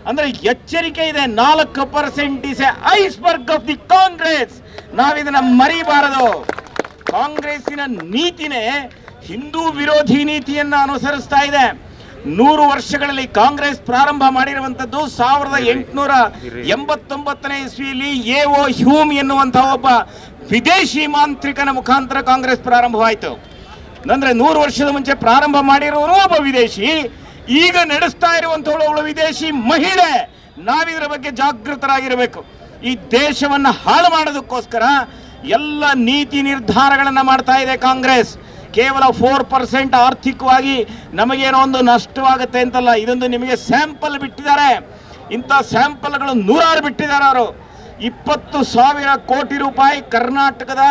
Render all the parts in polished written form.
ಅಂದ್ರೆ ಎಚ್ಚರಿಕೆ ಇದೆ. 4% is a iceberg of the Congress. ನಾವಿದನ್ನ ಮರಿಬಾರದು. ಕಾಂಗ್ರೆಸ್ಸಿನ ನೀತಿನೇ ಹಿಂದೂ ವಿರೋಧಿ ನೀತಿಯನ್ನ ಅನುಸರಿಸ್ತಾ ಇದೆ. 100 ವರ್ಷಗಳಲ್ಲಿ ಕಾಂಗ್ರೆಸ್ ಪ್ರಾರಂಭ ಮಾಡಿರುವಂತದ್ದು 1889ನೇ ಇಸ್ವಿಯಲ್ಲಿ ಎ.ಓ. ಹ್ಯೂಮ್ ಎನ್ನುವಂತಹ ಒಬ್ಬ ವಿದೇಶಿ ಮಾಂತ್ರಿಕನ ಮುಖಾಂತರ ಕಾಂಗ್ರೆಸ್ ಪ್ರಾರಂಭವಾಯಿತು. ಅಂದ್ರೆ 100 ವರ್ಷದ ಮುಂಚೆ ಪ್ರಾರಂಭ ಮಾಡಿರೋರು ಒಬ್ಬ ವಿದೇಶಿ, ಈಗ ನಡೆಸ್ತಾ ಇರುವಂತವಳು ವಿದೇಶಿ ಮಹಿಳೆ. ನಾವಿದರ ಬಗ್ಗೆ ಜಾಗೃತರಾಗಿರಬೇಕು. ಈ ದೇಶವನ್ನ ಹಾಳು ಮಾಡೋದಕ್ಕೋಸ್ಕರ ಎಲ್ಲ ನೀತಿ ನಿರ್ಧಾರಗಳನ್ನ ಮಾಡ್ತಾ ಇದೆ ಕಾಂಗ್ರೆಸ್. ಕೇವಲ 4% ಆರ್ಥಿಕವಾಗಿ ನಮಗೇನೋ ಒಂದು ನಷ್ಟವಾಗುತ್ತೆ ಅಂತಲ್ಲ, ಇದೊಂದು ನಿಮಗೆ ಸ್ಯಾಂಪಲ್ ಬಿಟ್ಟಿದ್ದಾರೆ. ಇಂಥ ಸ್ಯಾಂಪಲ್ಗಳು 100 ಬಿಟ್ಟಿದ್ದಾರೆ ಅವರು. 20,000 ಕೋಟಿ ರೂಪಾಯಿ ಕರ್ನಾಟಕದ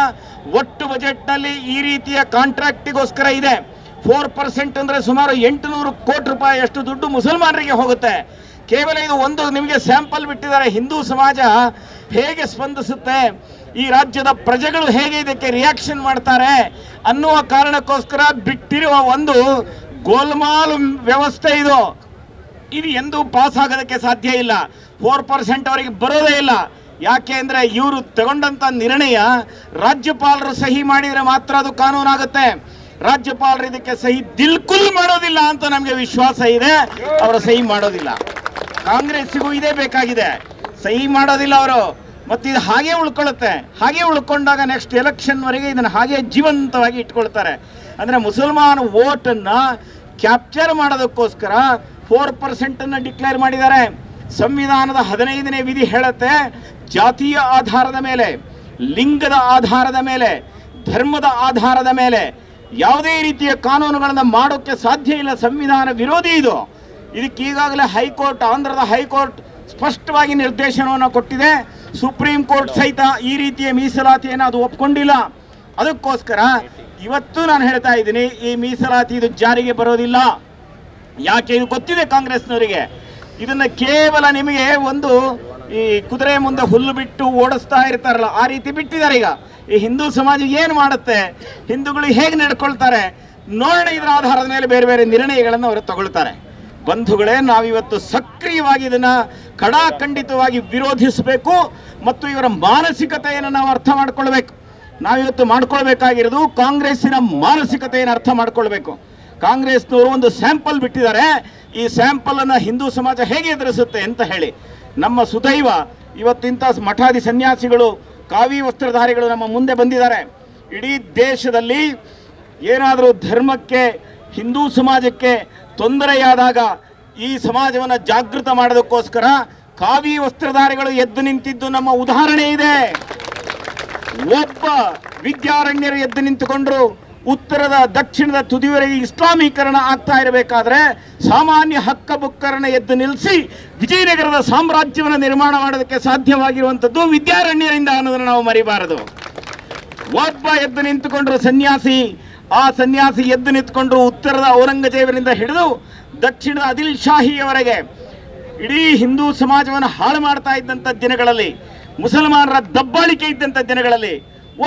ಒಟ್ಟು ಬಜೆಟ್ನಲ್ಲಿ ಈ ರೀತಿಯ ಕಾಂಟ್ರಾಕ್ಟಿಗೋಸ್ಕರ ಇದೆ. 4% ಅಂದ್ರೆ ಸುಮಾರು 800 ಕೋಟಿ ರೂಪಾಯಿ ಅಷ್ಟು ದುಡ್ಡು ಮುಸಲ್ಮಾನರಿಗೆ ಹೋಗುತ್ತೆ. ಕೇವಲ ಇದು ಒಂದು ನಿಮಗೆ ಸ್ಯಾಂಪಲ್ ಬಿಟ್ಟಿದ್ದಾರೆ. ಹಿಂದೂ ಸಮಾಜ ಹೇಗೆ ಸ್ಪಂದಿಸುತ್ತೆ, ಈ ರಾಜ್ಯದ ಪ್ರಜೆಗಳು ಹೇಗೆ ಇದಕ್ಕೆ ರಿಯಾಕ್ಷನ್ ಮಾಡ್ತಾರೆ ಅನ್ನುವ ಕಾರಣಕ್ಕೋಸ್ಕರ ಬಿಟ್ಟಿರುವ ಒಂದು ಗೋಲ್ಮಾಲ್ ವ್ಯವಸ್ಥೆ ಇದು. ಇದು ಎಂದೂ ಪಾಸ್ ಆಗೋದಕ್ಕೆ ಸಾಧ್ಯ ಇಲ್ಲ. 4% ಅವರಿಗೆ ಬರೋದೇ ಇಲ್ಲ. ಯಾಕೆ ಅಂದರೆ ಇವರು ತಗೊಂಡಂಥ ನಿರ್ಣಯ ರಾಜ್ಯಪಾಲರು ಸಹಿ ಮಾಡಿದರೆ ಮಾತ್ರ ಅದು ಕಾನೂನಾಗುತ್ತೆ. ರಾಜ್ಯಪಾಲರು ಇದಕ್ಕೆ ಸಹಿ ದಿಲ್ಕುಲ್ ಮಾಡೋದಿಲ್ಲ ಅಂತ ನಮಗೆ ವಿಶ್ವಾಸ ಇದೆ. ಅವರು ಸಹಿ ಮಾಡೋದಿಲ್ಲ. ಕಾಂಗ್ರೆಸ್ಸಿಗೂ ಇದೇ ಬೇಕಾಗಿದೆ, ಸಹಿ ಮಾಡೋದಿಲ್ಲ ಅವರು. ಮತ್ತು ಇದು ಹಾಗೆ ಉಳ್ಕೊಳ್ಳುತ್ತೆ. ಹಾಗೆ ಉಳ್ಕೊಂಡಾಗ ನೆಕ್ಸ್ಟ್ ಎಲೆಕ್ಷನ್ವರೆಗೆ ಇದನ್ನು ಹಾಗೆ ಜೀವಂತವಾಗಿ ಇಟ್ಕೊಳ್ತಾರೆ. ಅಂದರೆ ಮುಸಲ್ಮಾನ್ ವೋಟನ್ನು ಕ್ಯಾಪ್ಚರ್ ಮಾಡೋದಕ್ಕೋಸ್ಕರ 4% ಡಿಕ್ಲೇರ್ ಮಾಡಿದ್ದಾರೆ. ಸಂವಿಧಾನದ 15ನೇ ವಿಧಿ ಹೇಳುತ್ತೆ, ಜಾತಿಯ ಆಧಾರದ ಮೇಲೆ, ಲಿಂಗದ ಆಧಾರದ ಮೇಲೆ, ಧರ್ಮದ ಆಧಾರದ ಮೇಲೆ ಯಾವುದೇ ರೀತಿಯ ಕಾನೂನುಗಳನ್ನು ಮಾಡೋಕ್ಕೆ ಸಾಧ್ಯ ಇಲ್ಲ. ಸಂವಿಧಾನ ವಿರೋಧಿ ಇದು. ಇದಕ್ಕೆ ಈಗಾಗಲೇ ಹೈಕೋರ್ಟ್, ಆಂಧ್ರದ ಹೈಕೋರ್ಟ್ ಸ್ಪಷ್ಟವಾಗಿ ನಿರ್ದೇಶನವನ್ನು ಕೊಟ್ಟಿದೆ. ಸುಪ್ರೀಂ ಕೋರ್ಟ್ ಸಹಿತ ಈ ರೀತಿಯ ಮೀಸಲಾತಿಯನ್ನು ಅದು ಒಪ್ಕೊಂಡಿಲ್ಲ. ಅದಕ್ಕೋಸ್ಕರ ಇವತ್ತು ನಾನು ಹೇಳ್ತಾ ಇದ್ದೀನಿ, ಈ ಮೀಸಲಾತಿ ಇದು ಜಾರಿಗೆ ಬರೋದಿಲ್ಲ. ಯಾಕೆ? ಇದು ಗೊತ್ತಿದೆ ಕಾಂಗ್ರೆಸ್ನವರಿಗೆ. ಇದನ್ನು ಕೇವಲ ನಿಮಗೆ ಒಂದು ಈ ಕುದುರೆ ಮುಂದೆ ಹುಲ್ಲು ಬಿಟ್ಟು ಓಡಿಸ್ತಾ ಇರ್ತಾರಲ್ಲ, ಆ ರೀತಿ ಬಿಟ್ಟಿದ್ದಾರೆ. ಈಗ ಈ ಹಿಂದೂ ಸಮಾಜ ಏನು ಮಾಡುತ್ತೆ, ಹಿಂದೂಗಳು ಹೇಗೆ ನಡ್ಕೊಳ್ತಾರೆ ನೋಡೋಣ. ಇದರ ಆಧಾರದ ಮೇಲೆ ಬೇರೆ ಬೇರೆ ನಿರ್ಣಯಗಳನ್ನು ಅವರು ತಗೊಳ್ತಾರೆ. ಬಂಧುಗಳೇ, ನಾವಿವತ್ತು ಸಕ್ರಿಯವಾಗಿ ಇದನ್ನು ಖಡಾಖಂಡಿತವಾಗಿ ವಿರೋಧಿಸಬೇಕು ಮತ್ತು ಇವರ ಮಾನಸಿಕತೆಯನ್ನು ನಾವು ಅರ್ಥ ಮಾಡ್ಕೊಳ್ಬೇಕು. ನಾವಿವತ್ತು ಮಾಡ್ಕೊಳ್ಬೇಕಾಗಿರೋದು ಕಾಂಗ್ರೆಸ್ಸಿನ ಮಾನಸಿಕತೆಯನ್ನು ಅರ್ಥ ಮಾಡ್ಕೊಳ್ಬೇಕು. ಕಾಂಗ್ರೆಸ್ನವರು ಒಂದು ಸ್ಯಾಂಪಲ್ ಬಿಟ್ಟಿದ್ದಾರೆ. ಈ ಸ್ಯಾಂಪಲನ್ನು ಹಿಂದೂ ಸಮಾಜ ಹೇಗೆ ಎದುರಿಸುತ್ತೆ ಅಂತ ಹೇಳಿ. ನಮ್ಮ ಸುದೈವ ಇವತ್ತಿಂಥ ಮಠಾದಿ ಸನ್ಯಾಸಿಗಳು, ಕಾವಿ ವಸ್ತ್ರಧಾರಿಗಳು ನಮ್ಮ ಮುಂದೆ ಬಂದಿದ್ದಾರೆ. ಇಡೀ ದೇಶದಲ್ಲಿ ಏನಾದರೂ ಧರ್ಮಕ್ಕೆ, ಹಿಂದೂ ಸಮಾಜಕ್ಕೆ ತೊಂದರೆಯಾದಾಗ ಈ ಸಮಾಜವನ್ನು ಜಾಗೃತ ಮಾಡೋದಕ್ಕೋಸ್ಕರ ಕಾವಿ ವಸ್ತ್ರಧಾರಿಗಳು ಎದ್ದು ನಿಂತಿದ್ದು ನಮ್ಮ ಉದಾಹರಣೆ ಇದೆ. ಒಬ್ಬ ವಿದ್ಯಾರಣ್ಯರು ಎದ್ದು ನಿಂತುಕೊಂಡ್ರು. ಉತ್ತರದ ದಕ್ಷಿಣದ ತುದಿವರೆಗೆ ಇಸ್ಲಾಮೀಕರಣ ಆಗ್ತಾ ಇರಬೇಕಾದ್ರೆ ಸಾಮಾನ್ಯ ಹಕ್ಕಬುಕ್ಕರನ್ನು ಎದ್ದು ನಿಲ್ಲಿಸಿ ವಿಜಯನಗರದ ಸಾಮ್ರಾಜ್ಯವನ್ನು ನಿರ್ಮಾಣ ಮಾಡೋದಕ್ಕೆ ಸಾಧ್ಯವಾಗಿರುವಂಥದ್ದು ವಿದ್ಯಾರಣ್ಯರಿಂದ ಅನ್ನೋದನ್ನು ನಾವು ಮರಿಬಾರದು. ಒಬ್ಬ ಎದ್ದು ನಿಂತುಕೊಂಡ್ರು ಸನ್ಯಾಸಿ. ಆ ಸನ್ಯಾಸಿ ಎದ್ದು ನಿಂತ್ಕೊಂಡ್ರು ಉತ್ತರದ ಔರಂಗಜೇಬನಿಂದ ಹಿಡಿದು ದಕ್ಷಿಣದ ಆದಿಲ್ ಶಾಹಿಯವರೆಗೆ ಇಡೀ ಹಿಂದೂ ಸಮಾಜವನ್ನು ಹಾಳು ಮಾಡ್ತಾ ಇದ್ದಂಥ ದಿನಗಳಲ್ಲಿ, ಮುಸಲ್ಮಾನರ ದಬ್ಬಾಳಿಕೆ ಇದ್ದಂಥ ದಿನಗಳಲ್ಲಿ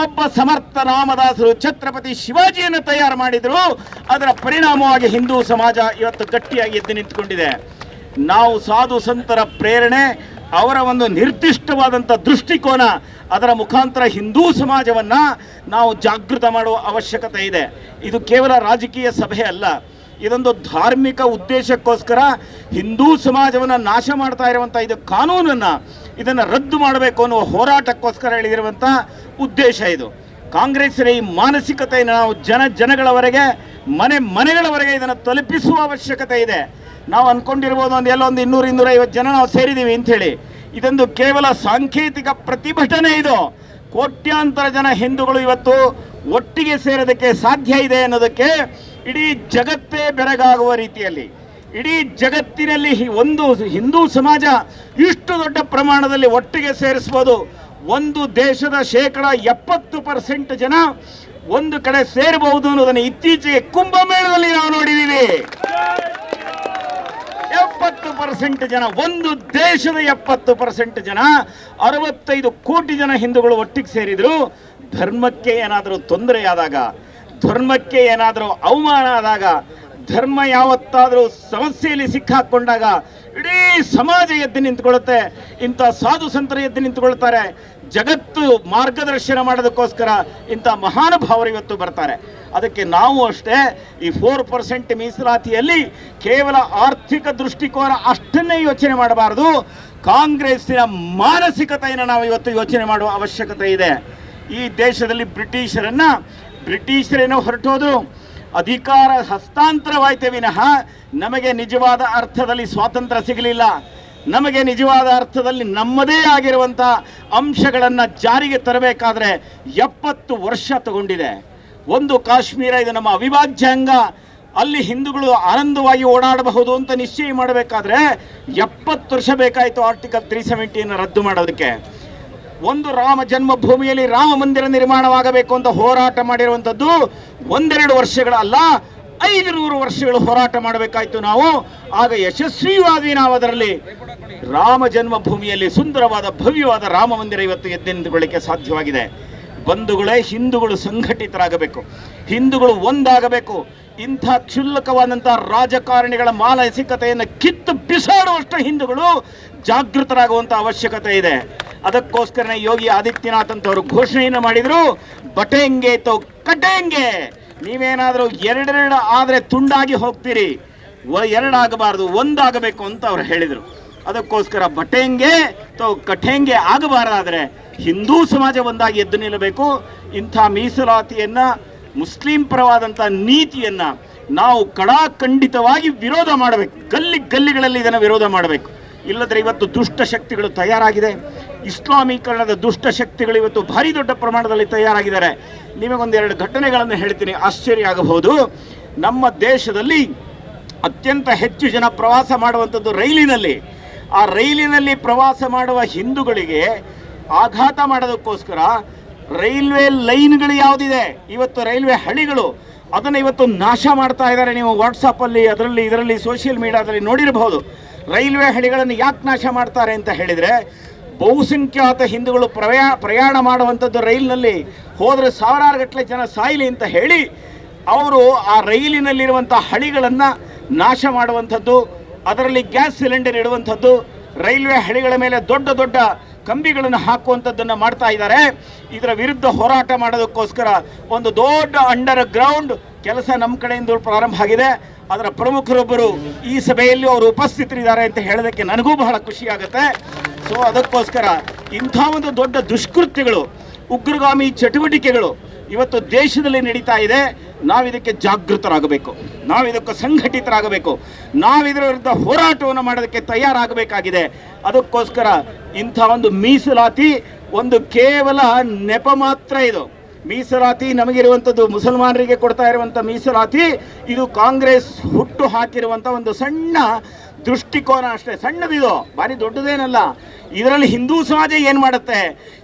ಒಬ್ಬ ಸಮರ್ಥ ರಾಮದಾಸರು ಛತ್ರಪತಿ ಶಿವಾಜಿಯನ್ನು ತಯಾರು ಮಾಡಿದರು. ಅದರ ಪರಿಣಾಮವಾಗಿ ಹಿಂದೂ ಸಮಾಜ ಇವತ್ತು ಗಟ್ಟಿಯಾಗಿ ಎದ್ದು ನಿಂತುಕೊಂಡಿದೆ. ನಾವು ಸಾಧು ಸಂತರ ಪ್ರೇರಣೆ, ಅವರ ಒಂದು ನಿರ್ದಿಷ್ಟವಾದಂಥ ದೃಷ್ಟಿಕೋನ, ಅದರ ಮುಖಾಂತರ ಹಿಂದೂ ಸಮಾಜವನ್ನು ನಾವು ಜಾಗೃತ ಮಾಡುವ ಅವಶ್ಯಕತೆ ಇದೆ. ಇದು ಕೇವಲ ರಾಜಕೀಯ ಸಭೆ ಅಲ್ಲ, ಇದೊಂದು ಧಾರ್ಮಿಕ ಉದ್ದೇಶಕ್ಕೋಸ್ಕರ ಹಿಂದೂ ಸಮಾಜವನ್ನು ನಾಶ ಮಾಡ್ತಾ ಇರುವಂಥ ಇದು ಕಾನೂನನ್ನು ಇದನ್ನು ರದ್ದು ಮಾಡಬೇಕು ಅನ್ನುವ ಹೋರಾಟಕ್ಕೋಸ್ಕರ ಹೇಳಿರುವಂಥ ಉದ್ದೇಶ ಇದು. ಕಾಂಗ್ರೆಸ್ಸಿನ ಈ ಮಾನಸಿಕತೆಯನ್ನು ನಾವು ಜನಗಳವರೆಗೆ, ಮನೆಗಳವರೆಗೆ ಇದನ್ನು ತಲುಪಿಸುವ ಅವಶ್ಯಕತೆ ಇದೆ. ನಾವು ಅಂದ್ಕೊಂಡಿರ್ಬೋದು ಒಂದು ಎಲ್ಲೊಂದು 200-250 ಜನ ನಾವು ಸೇರಿದ್ದೀವಿ ಅಂಥೇಳಿ. ಇದೊಂದು ಕೇವಲ ಸಾಂಕೇತಿಕ ಪ್ರತಿಭಟನೆ. ಇದು ಕೋಟ್ಯಾಂತರ ಜನ ಹಿಂದೂಗಳು ಇವತ್ತು ಒಟ್ಟಿಗೆ ಸೇರೋದಕ್ಕೆ ಸಾಧ್ಯ ಇದೆ ಅನ್ನೋದಕ್ಕೆ ಇಡೀ ಜಗತ್ತೇ ಬೆರಗಾಗುವ ರೀತಿಯಲ್ಲಿ, ಇಡೀ ಜಗತ್ತಿನಲ್ಲಿ ಒಂದು ಹಿಂದೂ ಸಮಾಜ ಇಷ್ಟು ದೊಡ್ಡ ಪ್ರಮಾಣದಲ್ಲಿ ಒಟ್ಟಿಗೆ ಸೇರಿಸ್ಬೋದು. ಒಂದು ದೇಶದ 70% ಜನ ಒಂದು ಕಡೆ ಸೇರಬಹುದು ಅನ್ನೋದನ್ನು ಇತ್ತೀಚೆಗೆ ಕುಂಭಮೇಳದಲ್ಲಿ ನಾವು ನೋಡಿದ್ದೀವಿ. 70% ಜನ, ಒಂದು ದೇಶದ 70% ಜನ, 65 ಕೋಟಿ ಜನ ಹಿಂದೂಗಳು ಒಟ್ಟಿಗೆ ಸೇರಿದ್ರು. ಧರ್ಮಕ್ಕೆ ಏನಾದರೂ ತೊಂದರೆಯಾದಾಗ, ಧರ್ಮಕ್ಕೆ ಏನಾದರೂ ಅವಮಾನ ಆದಾಗ, ಧರ್ಮ ಯಾವತ್ತಾದರೂ ಸಮಸ್ಯೆಯಲ್ಲಿ ಸಿಕ್ಕಾಕೊಂಡಾಗ ಇಡೀ ಸಮಾಜ ಎದ್ದು ನಿಂತ್ಕೊಳ್ಳುತ್ತೆ. ಇಂಥ ಸಾಧು ಸಂತರು ಎದ್ದು ನಿಂತ್ಕೊಳ್ತಾರೆ. ಜಗತ್ತು ಮಾರ್ಗದರ್ಶನ ಮಾಡೋದಕ್ಕೋಸ್ಕರ ಇಂಥ ಮಹಾನುಭಾವರು ಇವತ್ತು ಬರ್ತಾರೆ. ಅದಕ್ಕೆ ನಾವು ಅಷ್ಟೇ ಈ 4% ಮೀಸಲಾತಿಯಲ್ಲಿ ಕೇವಲ ಆರ್ಥಿಕ ದೃಷ್ಟಿಕೋನ ಅಷ್ಟನ್ನೇ ಯೋಚನೆ ಮಾಡಬಾರದು. ಕಾಂಗ್ರೆಸ್ಸಿನ ಮಾನಸಿಕತೆಯನ್ನು ನಾವು ಇವತ್ತು ಯೋಚನೆ ಮಾಡುವ ಅವಶ್ಯಕತೆ ಇದೆ. ಈ ದೇಶದಲ್ಲಿ ಬ್ರಿಟಿಷರೇನೋ ಹೊರಟೋದು, ಅಧಿಕಾರ ಹಸ್ತಾಂತರವಾಯ್ತೇ ವಿನಃ ನಮಗೆ ನಿಜವಾದ ಅರ್ಥದಲ್ಲಿ ಸ್ವಾತಂತ್ರ್ಯ ಸಿಗಲಿಲ್ಲ. ನಮಗೆ ನಿಜವಾದ ಅರ್ಥದಲ್ಲಿ ನಮ್ಮದೇ ಆಗಿರುವಂಥ ಅಂಶಗಳನ್ನು ಜಾರಿಗೆ ತರಬೇಕಾದ್ರೆ 70 ವರ್ಷ ತಗೊಂಡಿದೆ. ಒಂದು ಕಾಶ್ಮೀರ ಇದು ನಮ್ಮ ಅವಿಭಾಜ್ಯ ಅಂಗ, ಅಲ್ಲಿ ಹಿಂದೂಗಳು ಆನಂದವಾಗಿ ಓಡಾಡಬಹುದು ಅಂತ ನಿಶ್ಚಯ ಮಾಡಬೇಕಾದ್ರೆ 70 ವರ್ಷ ಬೇಕಾಯಿತು ಆರ್ಟಿಕಲ್ 370 ರದ್ದು ಮಾಡೋದಕ್ಕೆ. ಒಂದು ರಾಮ ಜನ್ಮಭೂಮಿಯಲ್ಲಿ ರಾಮ ಮಂದಿರ ನಿರ್ಮಾಣವಾಗಬೇಕು ಅಂತ ಹೋರಾಟ ಮಾಡಿರುವಂಥದ್ದು 1-2 ವರ್ಷಗಳಲ್ಲ, 500 ವರ್ಷಗಳು ಹೋರಾಟ ಮಾಡಬೇಕಾಯ್ತು ನಾವು. ಆಗ ಯಶಸ್ವಿಯಾಗಿ ನಾವು ಅದರಲ್ಲಿ ರಾಮ ಜನ್ಮಭೂಮಿಯಲ್ಲಿ ಸುಂದರವಾದ ಭವ್ಯವಾದ ರಾಮ ಮಂದಿರ ಇವತ್ತು ಎದ್ದು ನಿಂತುಕೊಳ್ಳಿಕ್ಕೆ ಸಾಧ್ಯವಾಗಿದೆ. ಬಂಧುಗಳೇ, ಹಿಂದೂಗಳು ಸಂಘಟಿತರಾಗಬೇಕು, ಹಿಂದೂಗಳು ಒಂದಾಗಬೇಕು. ಇಂಥ ಕ್ಷುಲ್ಲಕವಾದಂಥ ರಾಜಕಾರಣಿಗಳ ಮಾನಸಿಕತೆಯನ್ನು ಕಿತ್ತು ಬಿಸಾಡುವಷ್ಟು ಹಿಂದೂಗಳು ಜಾಗೃತರಾಗುವಂಥ ಅವಶ್ಯಕತೆ ಇದೆ. ಅದಕ್ಕೋಸ್ಕರನೇ ಯೋಗಿ ಆದಿತ್ಯನಾಥ್ ಅಂತವರು ಘೋಷಣೆಯನ್ನು ಮಾಡಿದರು, ಬಟೆಂಗೆ ತೋ ಕಟೆಂಗೆ. ನೀವೇನಾದರೂ 2 ಆದರೆ ತುಂಡಾಗಿ ಹೋಗ್ತೀರಿ, 2 ಆಗಬಾರ್ದು, 1 ಆಗಬೇಕು ಅಂತ ಅವ್ರು ಹೇಳಿದರು. ಅದಕ್ಕೋಸ್ಕರ ಬಟೆಂಗೆ ತೋ ಕಟೆಂಗೆ ಆಗಬಾರ್ದಾದರೆ ಹಿಂದೂ ಸಮಾಜ ಒಂದಾಗಿ ಎದ್ದು ನಿಲ್ಲಬೇಕು. ಇಂಥ ಮೀಸಲಾತಿಯನ್ನು, ಮುಸ್ಲಿಂ ಪರವಾದಂಥ ನೀತಿಯನ್ನು ನಾವು ಕಡಾಖಂಡಿತವಾಗಿ ವಿರೋಧ ಮಾಡಬೇಕು. ಗಲ್ಲಿಗಳಲ್ಲಿ ಇದನ್ನು ವಿರೋಧ ಮಾಡಬೇಕು. ಇಲ್ಲದ್ರೆ ಇವತ್ತು ದುಷ್ಟ ಶಕ್ತಿಗಳು ತಯಾರಾಗಿದೆ. ಇಸ್ಲಾಮೀಕರಣದ ದುಷ್ಟ ಶಕ್ತಿಗಳು ಇವತ್ತು ಭಾರಿ ದೊಡ್ಡ ಪ್ರಮಾಣದಲ್ಲಿ ತಯಾರಾಗಿದ್ದಾರೆ. ನಿಮಗೊಂದೆರಡು ಘಟನೆಗಳನ್ನು ಹೇಳ್ತೀನಿ, ಆಶ್ಚರ್ಯ ಆಗಬಹುದು. ನಮ್ಮ ದೇಶದಲ್ಲಿ ಅತ್ಯಂತ ಹೆಚ್ಚು ಜನ ಪ್ರವಾಸ ಮಾಡುವಂಥದ್ದು ರೈಲಿನಲ್ಲಿ. ಆ ರೈಲಿನಲ್ಲಿ ಪ್ರವಾಸ ಮಾಡುವ ಹಿಂದೂಗಳಿಗೆ ಆಘಾತ ಮಾಡೋದಕ್ಕೋಸ್ಕರ ರೈಲ್ವೆ ಲೈನ್ಗಳು ಯಾವುದಿದೆ, ಇವತ್ತು ರೈಲ್ವೆ ಹಳಿಗಳು, ಅದನ್ನು ಇವತ್ತು ನಾಶ ಮಾಡ್ತಾ ಇದ್ದಾರೆ. ನೀವು ವಾಟ್ಸಪ್ಪಲ್ಲಿ ಇದರಲ್ಲಿ ಸೋಷಿಯಲ್ ಮೀಡಿಯಾದಲ್ಲಿ ನೋಡಿರಬಹುದು. ರೈಲ್ವೆ ಹಳಿಗಳನ್ನು ಯಾಕೆ ನಾಶ ಮಾಡ್ತಾರೆ ಅಂತ ಹೇಳಿದರೆ, ಬಹುಸಂಖ್ಯಾತ ಹಿಂದೂಗಳು ಪ್ರಯಾಣ ಮಾಡುವಂಥದ್ದು ರೈಲಿನಲ್ಲಿ ಹೋದರೆ 1000 ಗಟ್ಟಲೆ ಜನ ಸಾಯಲಿ ಅಂತ ಹೇಳಿ ಅವರು ಆ ರೈಲಿನಲ್ಲಿರುವಂಥ ಹಳಿಗಳನ್ನು ನಾಶ ಮಾಡುವಂಥದ್ದು, ಅದರಲ್ಲಿ ಗ್ಯಾಸ್ ಸಿಲಿಂಡರ್ ಇಡುವಂಥದ್ದು, ರೈಲ್ವೆ ಹಳಿಗಳ ಮೇಲೆ ದೊಡ್ಡ ದೊಡ್ಡ ಕಂಬಿಗಳನ್ನು ಹಾಕುವಂಥದ್ದನ್ನು ಮಾಡ್ತಾ ಇದ್ದಾರೆ. ಇದರ ವಿರುದ್ಧ ಹೋರಾಟ ಮಾಡೋದಕ್ಕೋಸ್ಕರ ಒಂದು ದೊಡ್ಡ ಅಂಡರ್ ಗ್ರೌಂಡ್ ಕೆಲಸ ನಮ್ಮ ಕಡೆಯಿಂದ ಪ್ರಾರಂಭ ಆಗಿದೆ. ಅದರ ಪ್ರಮುಖರೊಬ್ಬರು ಈ ಸಭೆಯಲ್ಲಿ ಅವರು ಉಪಸ್ಥಿತರಿದ್ದಾರೆ ಅಂತ ಹೇಳೋದಕ್ಕೆ ನನಗೂ ಬಹಳ ಖುಷಿಯಾಗುತ್ತೆ. ಸೊ ಅದಕ್ಕೋಸ್ಕರ ಇಂಥ ಒಂದು ದೊಡ್ಡ ದುಷ್ಕೃತ್ಯಗಳು, ಉಗ್ರಗಾಮಿ ಚಟುವಟಿಕೆಗಳು ಇವತ್ತು ದೇಶದಲ್ಲಿ ನಡೀತಾ ಇದೆ. ನಾವಿದಕ್ಕೆ ಜಾಗೃತರಾಗಬೇಕು, ನಾವಿದಕ್ಕೆ ಸಂಘಟಿತರಾಗಬೇಕು, ನಾವಿದರ ವಿರುದ್ಧ ಹೋರಾಟವನ್ನು ಮಾಡೋದಕ್ಕೆ ತಯಾರಾಗಬೇಕಾಗಿದೆ. ಅದಕ್ಕೋಸ್ಕರ ಇಂಥ ಒಂದು ಮೀಸಲಾತಿ ಒಂದು ಕೇವಲ ನೆಪ ಮಾತ್ರ. ಇದು ಮೀಸಲಾತಿ ನಮಗಿರುವಂಥದ್ದು, ಮುಸಲ್ಮಾನರಿಗೆ ಕೊಡ್ತಾ ಇರುವಂಥ ಮೀಸಲಾತಿ, ಇದು ಕಾಂಗ್ರೆಸ್ ಹುಟ್ಟು ಹಾಕಿರುವಂಥ ಒಂದು ಸಣ್ಣ ದೃಷ್ಟಿಕೋನ ಅಷ್ಟೇ. ಸಣ್ಣದಿದು, ಭಾರಿ ದೊಡ್ಡದೇನಲ್ಲ. ಇದರಲ್ಲಿ ಹಿಂದೂ ಸಮಾಜ ಏನು ಮಾಡುತ್ತೆ,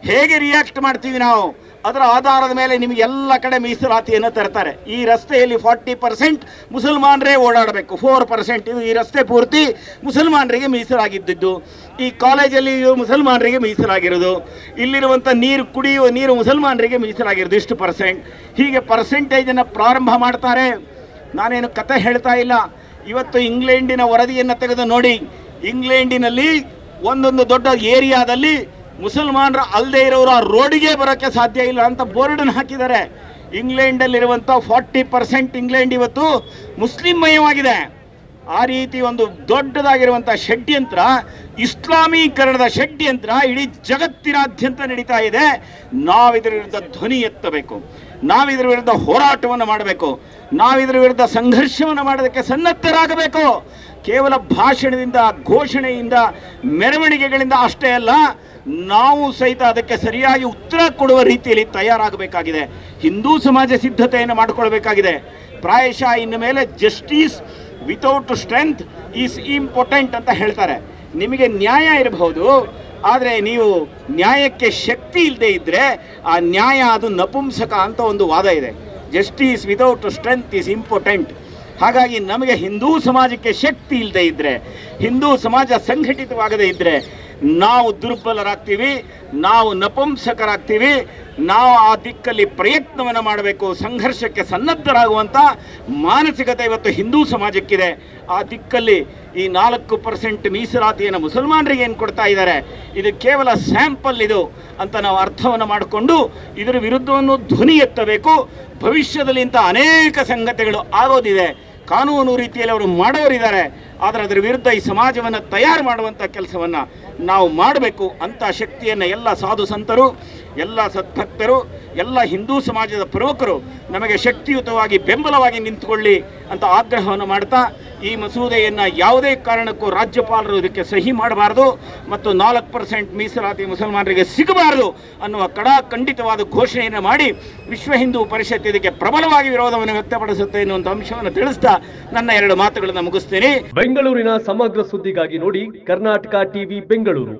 ಹೇಗೆ ರಿಯಾಕ್ಟ್ ಮಾಡ್ತೀವಿ ನಾವು, ಅದರ ಆಧಾರದ ಮೇಲೆ ನಿಮಗೆಲ್ಲ ಕಡೆ ಮೀಸಲಾತಿಯನ್ನು ತರ್ತಾರೆ. ಈ ರಸ್ತೆಯಲ್ಲಿ 40% ಮುಸಲ್ಮಾನರೇ ಓಡಾಡಬೇಕು, 4% ಇದು ಈ ರಸ್ತೆ ಪೂರ್ತಿ ಮುಸಲ್ಮಾನರಿಗೆ ಮೀಸಲಾಗಿದ್ದು, ಈ ಕಾಲೇಜಲ್ಲಿ ಮುಸಲ್ಮಾನರಿಗೆ ಮೀಸಲಾಗಿರೋದು, ಇಲ್ಲಿರುವಂಥ ಕುಡಿಯುವ ನೀರು ಮುಸಲ್ಮಾನರಿಗೆ ಮೀಸಲಾಗಿರೋದು ಇಷ್ಟು %. ಹೀಗೆ ಪರ್ಸೆಂಟೇಜನ್ನು ಪ್ರಾರಂಭ ಮಾಡ್ತಾರೆ. ನಾನೇನು ಕತೆ ಹೇಳ್ತಾ ಇಲ್ಲ. ಇವತ್ತು ಇಂಗ್ಲೆಂಡಿನ ವರದಿಯನ್ನು ತೆಗೆದು ನೋಡಿ. ಇಂಗ್ಲೆಂಡಿನಲ್ಲಿ ಒಂದೊಂದು ದೊಡ್ಡ ಏರಿಯಾದಲ್ಲಿ ಮುಸಲ್ಮಾನರ ಅಲ್ಲದೆ ಇರೋರು ಆ ರೋಡಿಗೆ ಬರೋಕ್ಕೆ ಸಾಧ್ಯ ಇಲ್ಲ ಅಂತ ಬೋರ್ಡನ್ನು ಹಾಕಿದ್ದಾರೆ. ಇಂಗ್ಲೆಂಡಲ್ಲಿರುವಂಥ 40% ಇಂಗ್ಲೆಂಡ್ ಇವತ್ತು ಮುಸ್ಲಿಂಮಯವಾಗಿದೆ. ಆ ರೀತಿ ಒಂದು ದೊಡ್ಡದಾಗಿರುವಂಥ ಷಡ್ಯಂತ್ರ, ಇಸ್ಲಾಮೀಕರಣದ ಷಡ್ಯಂತ್ರ ಇಡೀ ಜಗತ್ತಿನಾದ್ಯಂತ ನಡೀತಾ ಇದೆ. ನಾವಿದರ ವಿರುದ್ಧ ಧ್ವನಿ ಎತ್ತಬೇಕು, ನಾವಿದರ ವಿರುದ್ಧ ಹೋರಾಟವನ್ನು ಮಾಡಬೇಕು, ನಾವಿದರ ವಿರುದ್ಧ ಸಂಘರ್ಷವನ್ನು ಮಾಡೋದಕ್ಕೆ ಸನ್ನದ್ಧರಾಗಬೇಕು. ಕೇವಲ ಭಾಷಣದಿಂದ, ಘೋಷಣೆಯಿಂದ, ಮೆರವಣಿಗೆಗಳಿಂದ ಅಷ್ಟೇ ಅಲ್ಲ, ನಾವು ಸಹಿತ ಅದಕ್ಕೆ ಸರಿಯಾಗಿ ಉತ್ತರ ಕೊಡುವ ರೀತಿಯಲ್ಲಿ ತಯಾರಾಗಬೇಕಾಗಿದೆ. ಹಿಂದೂ ಸಮಾಜ ಸಿದ್ಧತೆಯನ್ನು ಮಾಡಿಕೊಳ್ಬೇಕಾಗಿದೆ. ಪ್ರಾಯಶಃ ಇನ್ನು ಮೇಲೆ justice without strength is important ಅಂತ ಹೇಳ್ತಾರೆ. ನಿಮಗೆ ನ್ಯಾಯ ಇರಬಹುದು, ಆದರೆ ನೀವು ನ್ಯಾಯಕ್ಕೆ ಶಕ್ತಿ ಇಲ್ಲದೆ ಇದ್ದರೆ ಆ ನ್ಯಾಯ ಅದು ನಪುಂಸಕ ಅಂತ ಒಂದು ವಾದ ಇದೆ. Justice without strength is important. ಹಾಗಾಗಿ ನಮಗೆ ಹಿಂದೂ ಸಮಾಜಕ್ಕೆ ಶಕ್ತಿ ಇಲ್ಲದೆ ಇದ್ದರೆ, ಹಿಂದೂ ಸಮಾಜ ಸಂಘಟಿತವಾಗದೇ ಇದ್ದರೆ ನಾವು ದುರ್ಬಲರಾಗ್ತೀವಿ, ನಾವು ನಪುಂಸಕರಾಗ್ತೀವಿ. ನಾವು ಆ ದಿಕ್ಕಲ್ಲಿ ಪ್ರಯತ್ನವನ್ನು ಮಾಡಬೇಕು. ಸಂಘರ್ಷಕ್ಕೆ ಸನ್ನದ್ಧರಾಗುವಂಥ ಮಾನಸಿಕತೆ ಇವತ್ತು ಹಿಂದೂ ಸಮಾಜಕ್ಕಿದೆ. ಆ ದಿಕ್ಕಲ್ಲಿ ಈ 4% ಮೀಸಲಾತಿಯನ್ನು ಮುಸಲ್ಮಾನರಿಗೆ ಏನು ಕೊಡ್ತಾ ಇದ್ದಾರೆ, ಇದು ಕೇವಲ ಸ್ಯಾಂಪಲ್ ಇದು ಅಂತ ನಾವು ಅರ್ಥವನ್ನು ಮಾಡಿಕೊಂಡು ಇದರ ವಿರುದ್ಧವನ್ನು ಧ್ವನಿ ಎತ್ತಬೇಕು. ಭವಿಷ್ಯದಲ್ಲಿ ಇಂಥ ಅನೇಕ ಸಂಗತಿಗಳು ಆಗೋದಿದೆ. ಕಾನೂನು ರೀತಿಯಲ್ಲಿ ಅವರು ಮಾಡೋರಿದ್ದಾರೆ. ಆದರೆ ಅದರ ವಿರುದ್ಧ ಈ ಸಮಾಜವನ್ನು ತಯಾರು ಮಾಡುವಂಥ ಕೆಲಸವನ್ನು ನಾವು ಮಾಡಬೇಕು. ಅಂಥ ಶಕ್ತಿಯನ್ನು ಎಲ್ಲ ಸಾಧು ಸಂತರು, ಎಲ್ಲ ಸದ್ಭಕ್ತರು, ಎಲ್ಲ ಹಿಂದೂ ಸಮಾಜದ ಪ್ರಮುಖರು ನಮಗೆ ಶಕ್ತಿಯುತವಾಗಿ ಬೆಂಬಲವಾಗಿ ನಿಂತುಕೊಳ್ಳಿ ಅಂತ ಆಗ್ರಹವನ್ನು ಮಾಡ್ತಾ, ಈ ಮಸೂದೆಯನ್ನು ಯಾವುದೇ ಕಾರಣಕ್ಕೂ ರಾಜ್ಯಪಾಲರು ಇದಕ್ಕೆ ಸಹಿ ಮಾಡಬಾರದು ಮತ್ತು 4% ಮೀಸಲಾತಿ ಮುಸಲ್ಮಾನರಿಗೆ ಸಿಗಬಾರದು ಅನ್ನುವ ಖಂಡಿತವಾದ ಘೋಷಣೆಯನ್ನು ಮಾಡಿ ವಿಶ್ವ ಹಿಂದೂ ಪರಿಷತ್ ಇದಕ್ಕೆ ಪ್ರಬಲವಾಗಿ ವಿರೋಧವನ್ನು ವ್ಯಕ್ತಪಡಿಸುತ್ತೆ ಎನ್ನುವಂಥ ಅಂಶವನ್ನು ತಿಳಿಸ್ತಾ ನನ್ನ 2 ಮಾತುಗಳನ್ನು ಮುಗಿಸ್ತೇನೆ. ಬೆಂಗಳೂರಿನ ಸಮಗ್ರ ಸುದ್ದಿಗಾಗಿ ನೋಡಿ ಕರ್ನಾಟಕ ಟಿವಿ ಬೆಂಗಳೂರು.